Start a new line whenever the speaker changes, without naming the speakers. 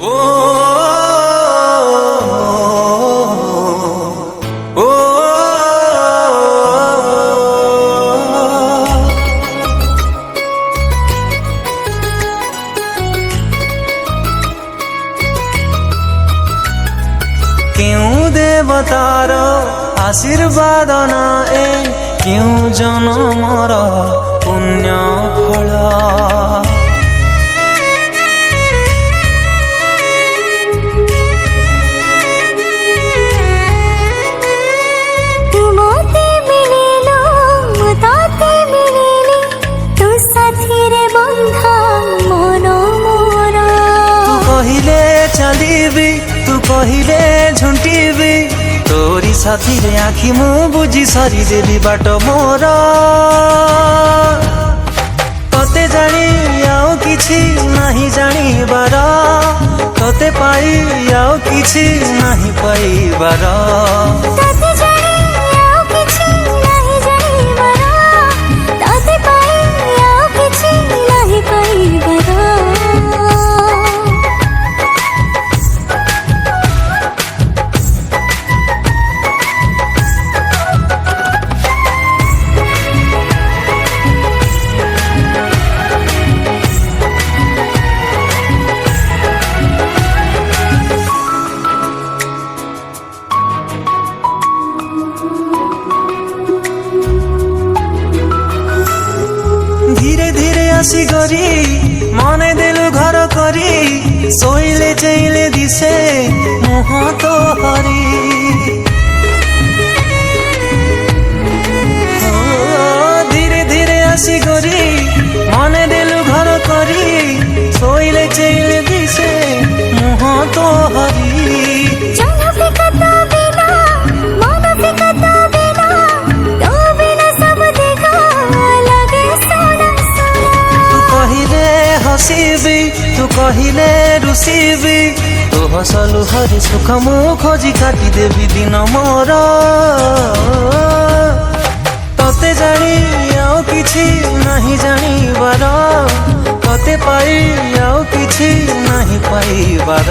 ओ ओ क्यों देवतार आशीर्वाद ना ए क्यों जन्मर पुण्य फल चलीबी तू कहिले झुंटीबी तोरी साथी रे आखि मु बुझी सारी देवी बाट मोर तते जानी आउ किछि नाही जानिबार तते पाई आउ किछि नाही पाइबार धीरे धीरे आसी गरी मने देलु घर करी सोइले चैले दिसे मुह तो हरी धीरे धीरे आसी गरी मने देलु घर करी सोइले चैले दिसे मुह तो हरी हसीबी तू कहिले रुसीबी तू हसलु हरि सुख मु खोजी काटी देवी दिन मोर तते जानी आउ किछि नाही जानिबार तते पाई आउ किछि नाही पाइबार।